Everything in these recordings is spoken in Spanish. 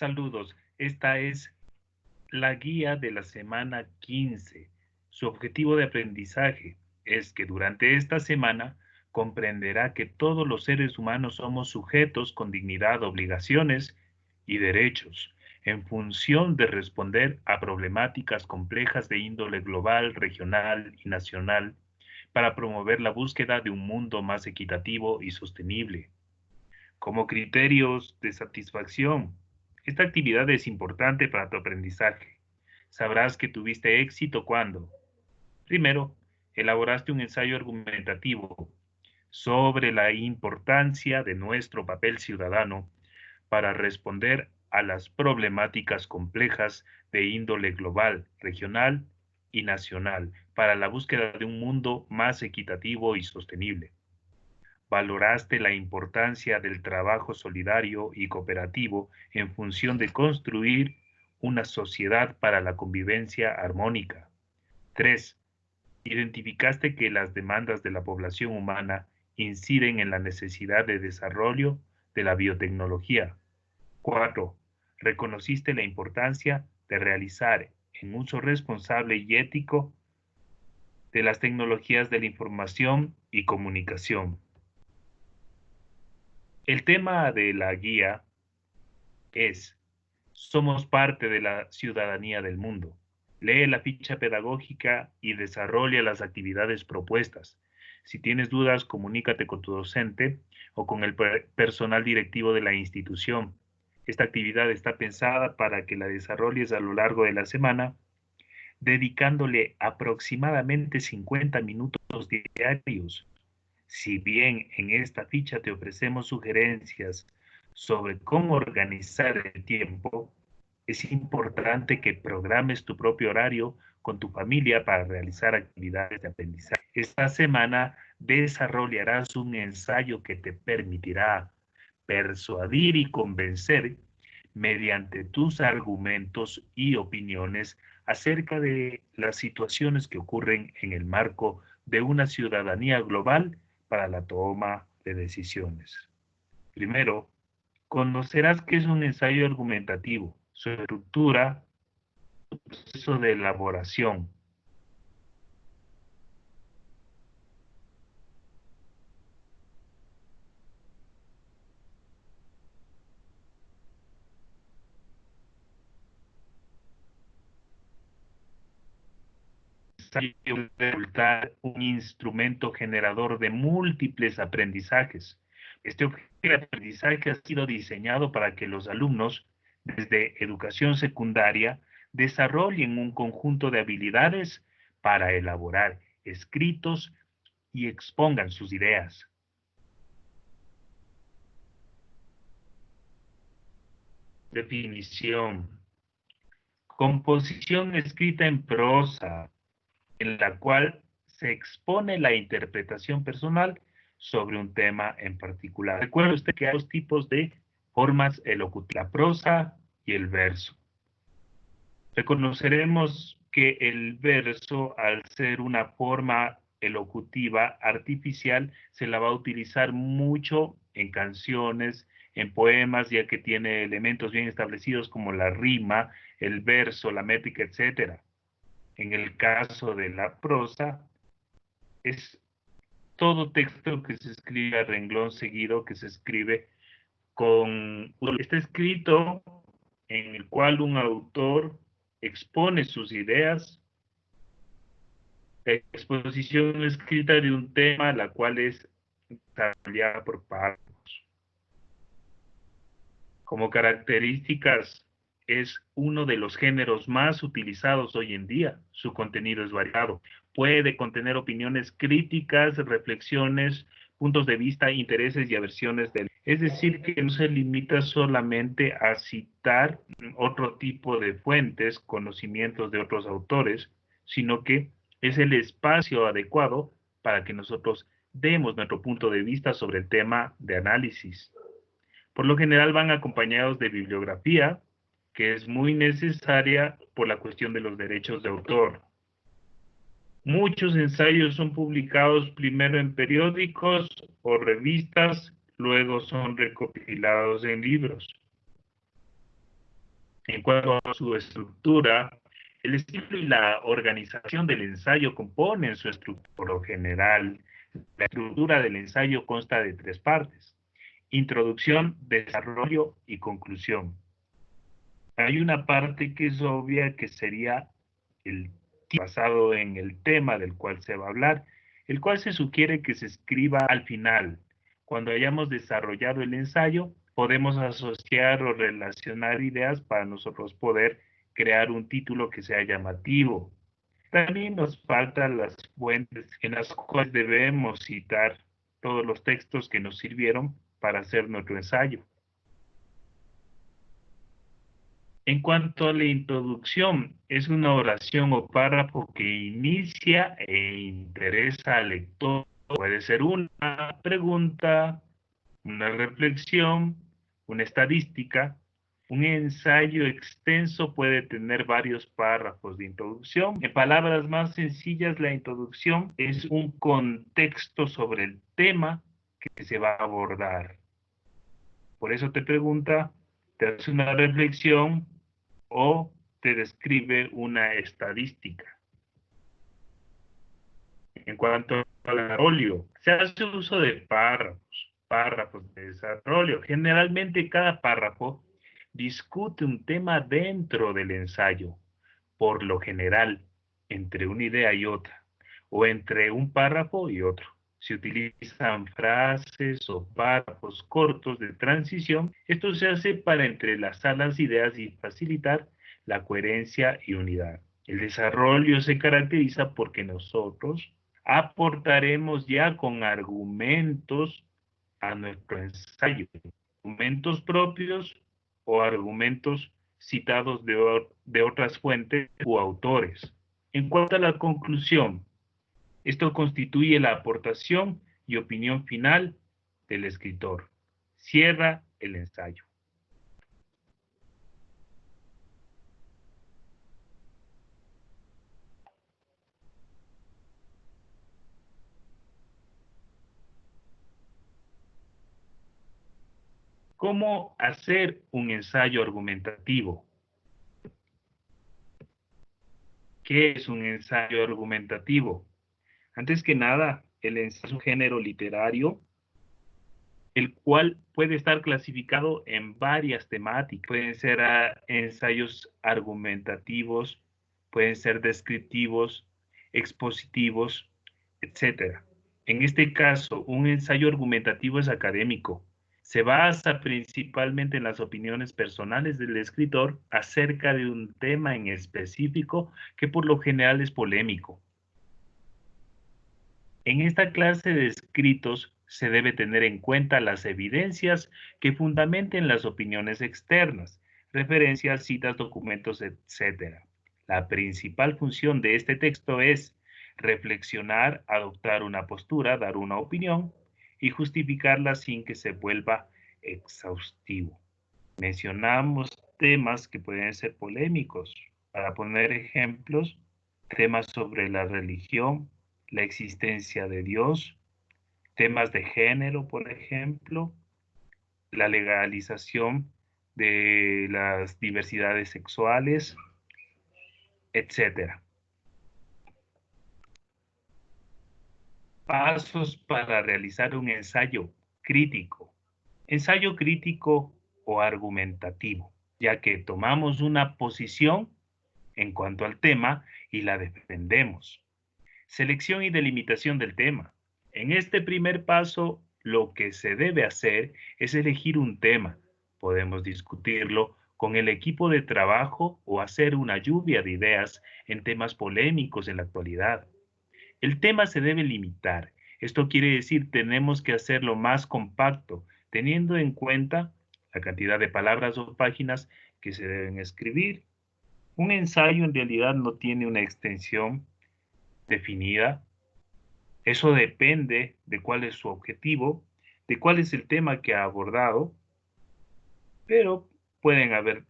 Saludos, esta es la guía de la semana 15. Su objetivo de aprendizaje es que durante esta semana comprenderá que todos los seres humanos somos sujetos con dignidad, obligaciones y derechos, en función de responder a problemáticas complejas de índole global, regional y nacional, para promover la búsqueda de un mundo más equitativo y sostenible. Como criterios de satisfacción, esta actividad es importante para tu aprendizaje. Sabrás que tuviste éxito cuando, primero, elaboraste un ensayo argumentativo sobre la importancia de nuestro papel ciudadano para responder a las problemáticas complejas de índole global, regional y nacional, para la búsqueda de un mundo más equitativo y sostenible. Valoraste la importancia del trabajo solidario y cooperativo en función de construir una sociedad para la convivencia armónica. 3. Identificaste que las demandas de la población humana inciden en la necesidad de desarrollo de la biotecnología. 4. Reconociste la importancia de realizar en uso responsable y ético de las tecnologías de la información y comunicación. El tema de la guía es: somos parte de la ciudadanía del mundo. Lee la ficha pedagógica y desarrolla las actividades propuestas. Si tienes dudas, comunícate con tu docente o con el personal directivo de la institución. Esta actividad está pensada para que la desarrolles a lo largo de la semana, dedicándole aproximadamente 50 minutos diarios. Si bien en esta ficha te ofrecemos sugerencias sobre cómo organizar el tiempo, es importante que programes tu propio horario con tu familia para realizar actividades de aprendizaje. Esta semana desarrollarás un ensayo que te permitirá persuadir y convencer mediante tus argumentos y opiniones acerca de las situaciones que ocurren en el marco de una ciudadanía global para la toma de decisiones. Primero, conocerás qué es un ensayo argumentativo, su estructura, su proceso de elaboración. Ensayo puede resultar un instrumento generador de múltiples aprendizajes. Este objeto de aprendizaje ha sido diseñado para que los alumnos, desde educación secundaria, desarrollen un conjunto de habilidades para elaborar escritos y expongan sus ideas. Definición: composición escrita en prosa, en la cual se expone la interpretación personal sobre un tema en particular. Recuerde usted que hay dos tipos de formas elocutivas: la prosa y el verso. Reconoceremos que el verso, al ser una forma elocutiva artificial, se la va a utilizar mucho en canciones, en poemas, ya que tiene elementos bien establecidos como la rima, el verso, la métrica, etcétera. En el caso de la prosa, es todo texto que se escribe a renglón seguido, que se escribe está escrito en el cual un autor expone sus ideas, exposición escrita de un tema, la cual es desarrollada por párrafos. Como características, es uno de los géneros más utilizados hoy en día. Su contenido es variado. Puede contener opiniones críticas, reflexiones, puntos de vista, intereses y aversiones del. Es decir, que no se limita solamente a citar otro tipo de fuentes, conocimientos de otros autores, sino que es el espacio adecuado para que nosotros demos nuestro punto de vista sobre el tema de análisis. Por lo general van acompañados de bibliografía, que es muy necesaria por la cuestión de los derechos de autor. Muchos ensayos son publicados primero en periódicos o revistas, luego son recopilados en libros. En cuanto a su estructura, el estilo y la organización del ensayo componen su estructura. Por lo general, la estructura del ensayo consta de tres partes: introducción, desarrollo y conclusión. Hay una parte que es obvia, que sería el basado en el tema del cual se va a hablar, el cual se sugiere que se escriba al final. Cuando hayamos desarrollado el ensayo, podemos asociar o relacionar ideas para nosotros poder crear un título que sea llamativo. También nos faltan las fuentes en las cuales debemos citar todos los textos que nos sirvieron para hacer nuestro ensayo. En cuanto a la introducción, es una oración o párrafo que inicia e interesa al lector. Puede ser una pregunta, una reflexión, una estadística. Un ensayo extenso puede tener varios párrafos de introducción. En palabras más sencillas, la introducción es un contexto sobre el tema que se va a abordar. Por eso te pregunta, te hace una reflexión o te describe una estadística. En cuanto al desarrollo, se hace uso de párrafos de desarrollo. Generalmente cada párrafo discute un tema dentro del ensayo, por lo general, entre una idea y otra, o entre un párrafo y otro. Se utilizan frases o párrafos cortos de transición. Esto se hace para entrelazar las ideas y facilitar la coherencia y unidad. El desarrollo se caracteriza porque nosotros aportaremos ya con argumentos a nuestro ensayo, argumentos propios o argumentos citados de otras fuentes u autores. En cuanto a la conclusión, esto constituye la aportación y opinión final del escritor. Cierra el ensayo. ¿Cómo hacer un ensayo argumentativo? ¿Qué es un ensayo argumentativo? Antes que nada, el ensayo es un género literario, el cual puede estar clasificado en varias temáticas. Pueden ser ensayos argumentativos, pueden ser descriptivos, expositivos, etcétera. En este caso, un ensayo argumentativo es académico. Se basa principalmente en las opiniones personales del escritor acerca de un tema en específico que por lo general es polémico. En esta clase de escritos se debe tener en cuenta las evidencias que fundamenten las opiniones externas, referencias, citas, documentos, etc. La principal función de este texto es reflexionar, adoptar una postura, dar una opinión y justificarla sin que se vuelva exhaustivo. Mencionamos temas que pueden ser polémicos. Para poner ejemplos, temas sobre la religión, la existencia de Dios, temas de género, por ejemplo, la legalización de las diversidades sexuales, etcétera. Pasos para realizar un ensayo crítico. Ensayo crítico o argumentativo, ya que tomamos una posición en cuanto al tema y la defendemos. Selección y delimitación del tema. En este primer paso, lo que se debe hacer es elegir un tema. Podemos discutirlo con el equipo de trabajo o hacer una lluvia de ideas en temas polémicos en la actualidad. El tema se debe limitar. Esto quiere decir tenemos que hacerlo más compacto, teniendo en cuenta la cantidad de palabras o páginas que se deben escribir. Un ensayo en realidad no tiene una extensión definida. Eso depende de cuál es su objetivo, de cuál es el tema que ha abordado, pero pueden haber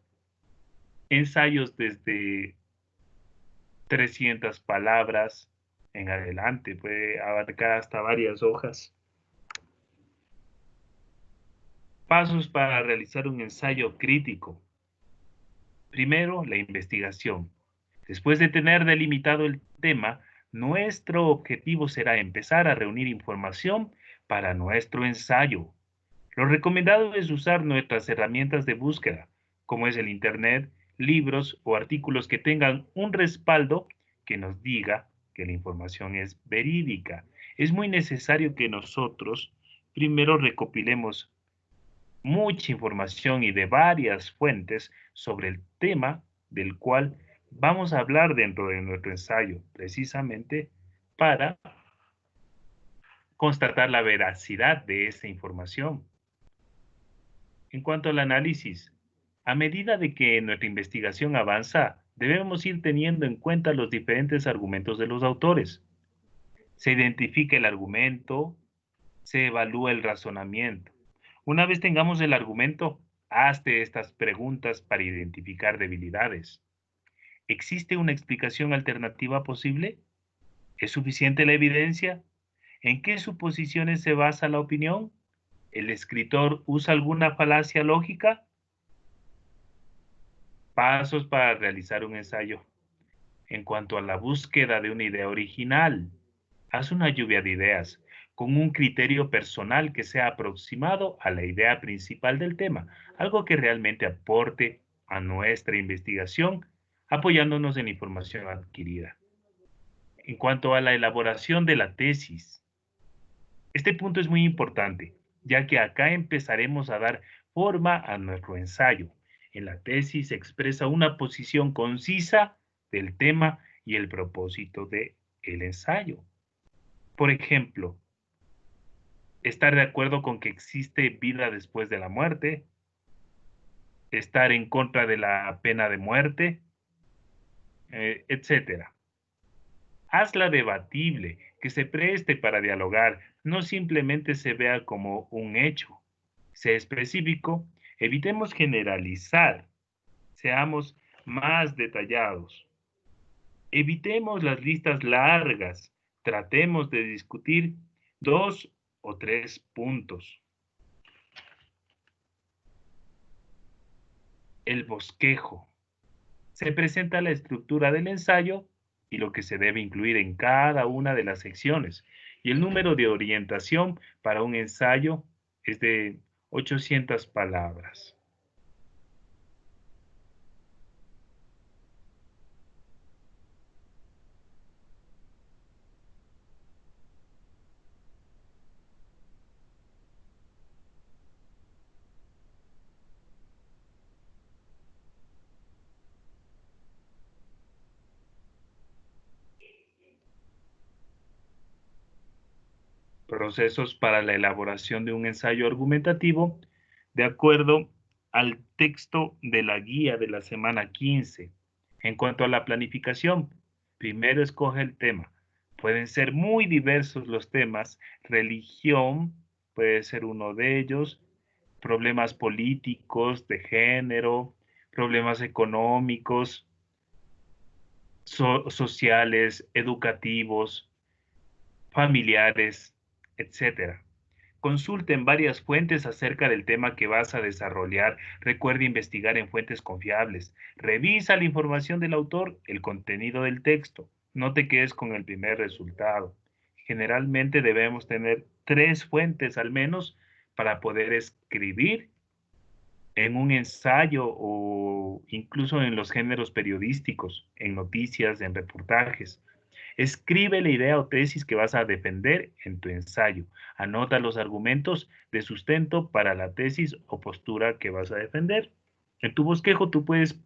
ensayos desde 300 palabras en adelante, puede abarcar hasta varias hojas. Pasos para realizar un ensayo crítico. Primero, la investigación. Después de tener delimitado el tema, nuestro objetivo será empezar a reunir información para nuestro ensayo. Lo recomendado es usar nuestras herramientas de búsqueda, como es el Internet, libros o artículos que tengan un respaldo que nos diga que la información es verídica. Es muy necesario que nosotros primero recopilemos mucha información y de varias fuentes sobre el tema del cual vamos a hablar dentro de nuestro ensayo, precisamente para constatar la veracidad de esa información. En cuanto al análisis, a medida de que nuestra investigación avanza, debemos ir teniendo en cuenta los diferentes argumentos de los autores. Se identifica el argumento, se evalúa el razonamiento. Una vez tengamos el argumento, hazte estas preguntas para identificar debilidades. ¿Existe una explicación alternativa posible? ¿Es suficiente la evidencia? ¿En qué suposiciones se basa la opinión? ¿El escritor usa alguna falacia lógica? Pasos para realizar un ensayo. En cuanto a la búsqueda de una idea original, haz una lluvia de ideas con un criterio personal que sea aproximado a la idea principal del tema, algo que realmente aporte a nuestra investigación, apoyándonos en la información adquirida. En cuanto a la elaboración de la tesis, este punto es muy importante, ya que acá empezaremos a dar forma a nuestro ensayo. En la tesis se expresa una posición concisa del tema y el propósito del ensayo. Por ejemplo, estar de acuerdo con que existe vida después de la muerte, estar en contra de la pena de muerte, etcétera. Hazla debatible, que se preste para dialogar, no simplemente se vea como un hecho. Sé específico, evitemos generalizar, seamos más detallados. Evitemos las listas largas, tratemos de discutir 2 o 3 puntos. El bosquejo. Se presenta la estructura del ensayo y lo que se debe incluir en cada una de las secciones. Y el número de orientación para un ensayo es de 800 palabras. Procesos para la elaboración de un ensayo argumentativo de acuerdo al texto de la guía de la semana 15. En cuanto a la planificación, primero escoge el tema. Pueden ser muy diversos los temas. Religión puede ser uno de ellos, problemas políticos, de género, problemas económicos, sociales, educativos, familiares, etcétera. Consulten varias fuentes acerca del tema que vas a desarrollar. Recuerde investigar en fuentes confiables. Revisa la información del autor, el contenido del texto. No te quedes con el primer resultado. Generalmente debemos tener 3 fuentes al menos para poder escribir en un ensayo o incluso en los géneros periodísticos, en noticias, en reportajes. Escribe la idea o tesis que vas a defender en tu ensayo. Anota los argumentos de sustento para la tesis o postura que vas a defender. En tu bosquejo tú puedes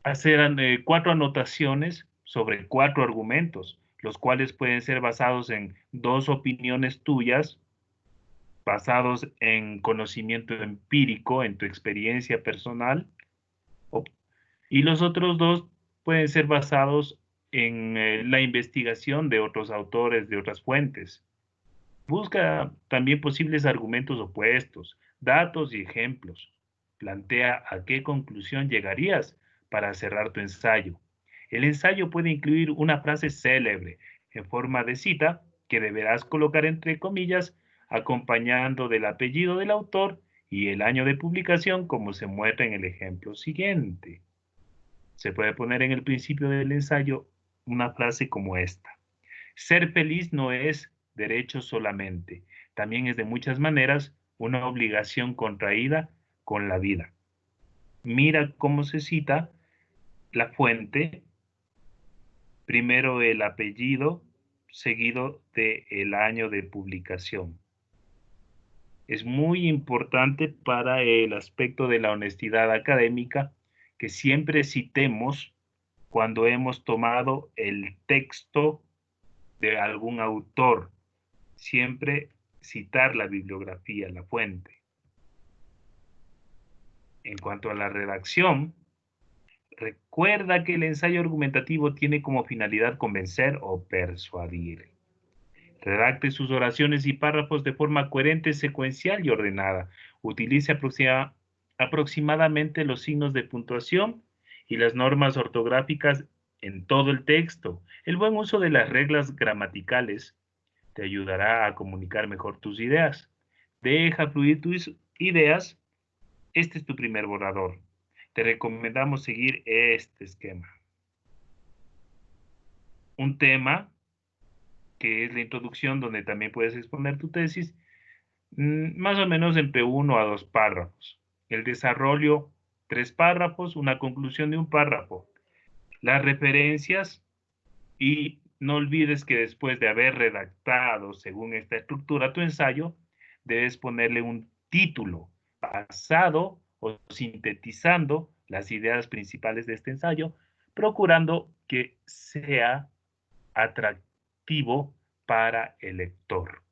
hacer 4 anotaciones sobre 4 argumentos, los cuales pueden ser basados en 2 opiniones tuyas, basados en conocimiento empírico, en tu experiencia personal, o y los otros 2 pueden ser basados en la investigación de otros autores, de otras fuentes. Busca también posibles argumentos opuestos, datos y ejemplos. Plantea a qué conclusión llegarías para cerrar tu ensayo. El ensayo puede incluir una frase célebre en forma de cita que deberás colocar entre comillas, acompañando del apellido del autor y el año de publicación, como se muestra en el ejemplo siguiente. Se puede poner en el principio del ensayo una frase como esta: ser feliz no es derecho solamente, también es de muchas maneras una obligación contraída con la vida. Mira cómo se cita la fuente, primero el apellido, seguido del año de publicación. Es muy importante para el aspecto de la honestidad académica que siempre citemos cuando hemos tomado el texto de algún autor, siempre citar la bibliografía, la fuente. En cuanto a la redacción, recuerda que el ensayo argumentativo tiene como finalidad convencer o persuadir. Redacte sus oraciones y párrafos de forma coherente, secuencial y ordenada. Utilice aproximadamente los signos de puntuación y las normas ortográficas en todo el texto. El buen uso de las reglas gramaticales te ayudará a comunicar mejor tus ideas. Deja fluir tus ideas. Este es tu primer borrador. Te recomendamos seguir este esquema. Un tema, que es la introducción, donde también puedes exponer tu tesis, más o menos entre 1 a 2 párrafos. El desarrollo, 3 párrafos, una conclusión de un párrafo. Las referencias, y no olvides que después de haber redactado según esta estructura tu ensayo, debes ponerle un título basado o sintetizando las ideas principales de este ensayo, procurando que sea atractivo para el lector.